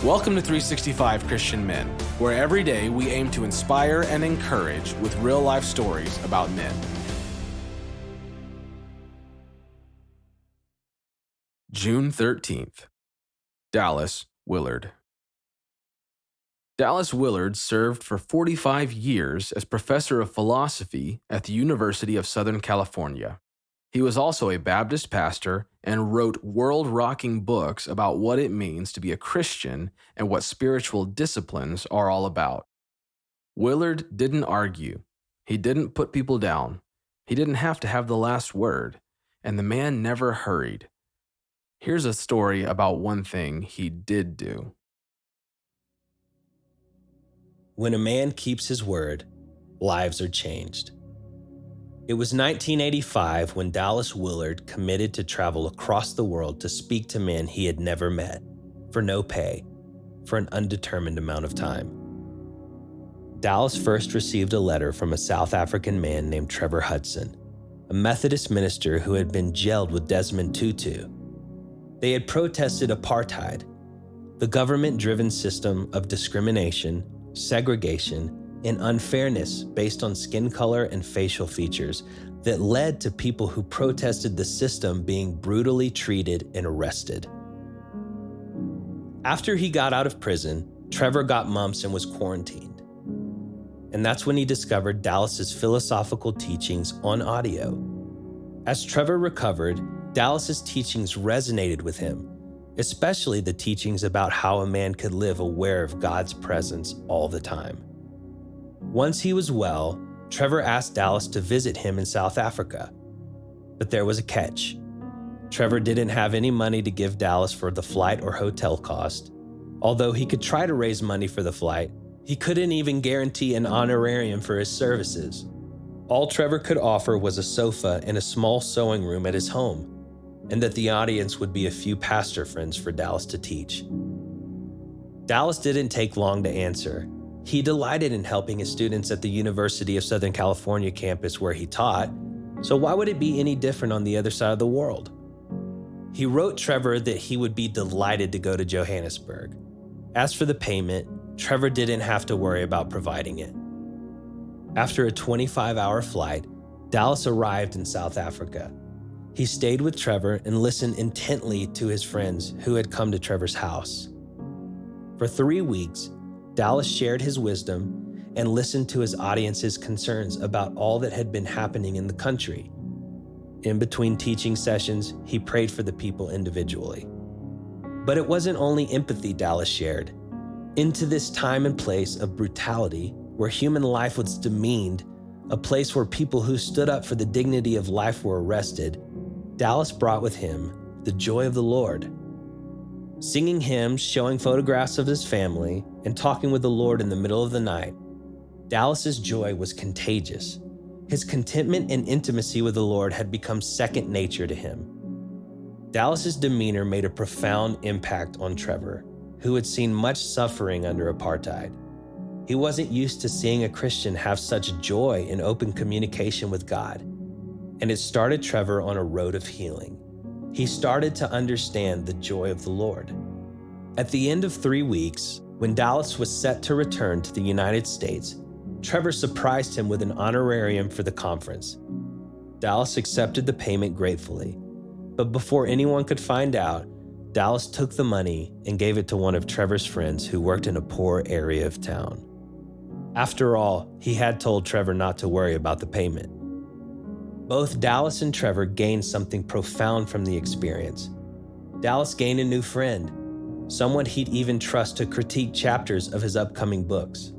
Welcome to 365 Christian Men, where every day we aim to inspire and encourage with real-life stories about men. June 13th. Dallas Willard. Dallas Willard served for 45 years as professor of philosophy at the University of Southern California. He was also a Baptist pastor and wrote world-rocking books about what it means to be a Christian and what spiritual disciplines are all about. Willard didn't argue. He didn't put people down. He didn't have to have the last word, and the man never hurried. Here's a story about one thing he did do. When a man keeps his word, lives are changed. It was 1985 when Dallas Willard committed to travel across the world to speak to men he had never met, for no pay, for an undetermined amount of time. Dallas first received a letter from a South African man named Trevor Hudson, a Methodist minister who had been jailed with Desmond Tutu. They had protested apartheid, the government-driven system of discrimination, segregation, and unfairness based on skin color and facial features that led to people who protested the system being brutally treated and arrested. After he got out of prison, Trevor got mumps and was quarantined. And that's when he discovered Dallas's philosophical teachings on audio. As Trevor recovered, Dallas's teachings resonated with him, especially the teachings about how a man could live aware of God's presence all the time. Once he was well, Trevor asked Dallas to visit him in South Africa. But there was a catch. Trevor didn't have any money to give Dallas for the flight or hotel cost. Although he could try to raise money for the flight, he couldn't even guarantee an honorarium for his services. All Trevor could offer was a sofa and a small sewing room at his home, and that the audience would be a few pastor friends for Dallas to teach. Dallas didn't take long to answer. He delighted in helping his students at the University of Southern California campus where he taught, so why would it be any different on the other side of the world? He wrote Trevor that he would be delighted to go to Johannesburg. As for the payment, Trevor didn't have to worry about providing it. After a 25-hour flight, Dallas arrived in South Africa. He stayed with Trevor and listened intently to his friends who had come to Trevor's house. For 3 weeks, Dallas shared his wisdom and listened to his audience's concerns about all that had been happening in the country. In between teaching sessions, he prayed for the people individually. But it wasn't only empathy Dallas shared. Into this time and place of brutality, where human life was demeaned, a place where people who stood up for the dignity of life were arrested, Dallas brought with him the joy of the Lord. Singing hymns, showing photographs of his family, and talking with the Lord in the middle of the night, Dallas's joy was contagious. His contentment and intimacy with the Lord had become second nature to him. Dallas's demeanor made a profound impact on Trevor, who had seen much suffering under apartheid. He wasn't used to seeing a Christian have such joy in open communication with God, and it started Trevor on a road of healing. He started to understand the joy of the Lord. At the end of 3 weeks, when Dallas was set to return to the United States, Trevor surprised him with an honorarium for the conference. Dallas accepted the payment gratefully, but before anyone could find out, Dallas took the money and gave it to one of Trevor's friends who worked in a poor area of town. After all, he had told Trevor not to worry about the payment. Both Dallas and Trevor gained something profound from the experience. Dallas gained a new friend, someone he'd even trust to critique chapters of his upcoming books.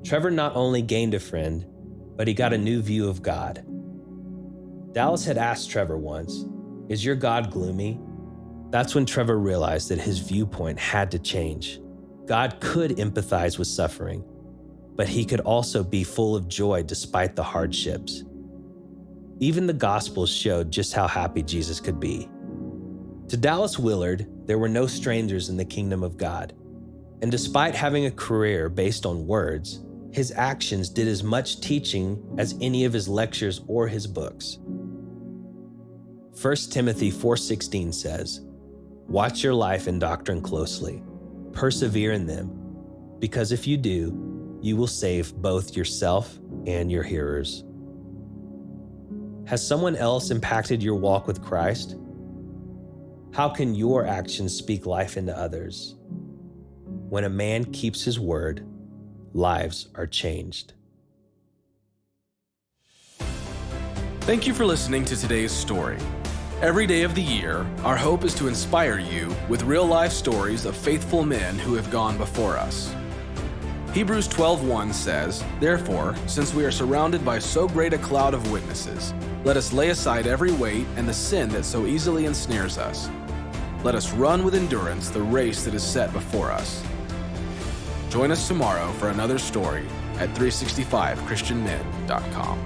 Trevor not only gained a friend, but he got a new view of God. Dallas had asked Trevor once, "Is your God gloomy?" That's when Trevor realized that his viewpoint had to change. God could empathize with suffering, but he could also be full of joy despite the hardships. Even the Gospels showed just how happy Jesus could be. To Dallas Willard, there were no strangers in the kingdom of God. And despite having a career based on words, his actions did as much teaching as any of his lectures or his books. 1 Timothy 4:16 says, "Watch your life and doctrine closely. persevere in them, because if you do, you will save both yourself and your hearers. Has someone else impacted your walk with Christ? How can your actions speak life into others? When a man keeps his word, lives are changed. Thank you for listening to today's story. Every day of the year, our hope is to inspire you with real-life stories of faithful men who have gone before us. Hebrews 12:1 says, "Therefore, since we are surrounded by so great a cloud of witnesses, let us lay aside every weight and the sin that so easily ensnares us. Let us run with endurance the race that is set before us." Join us tomorrow for another story at 365christianmen.com.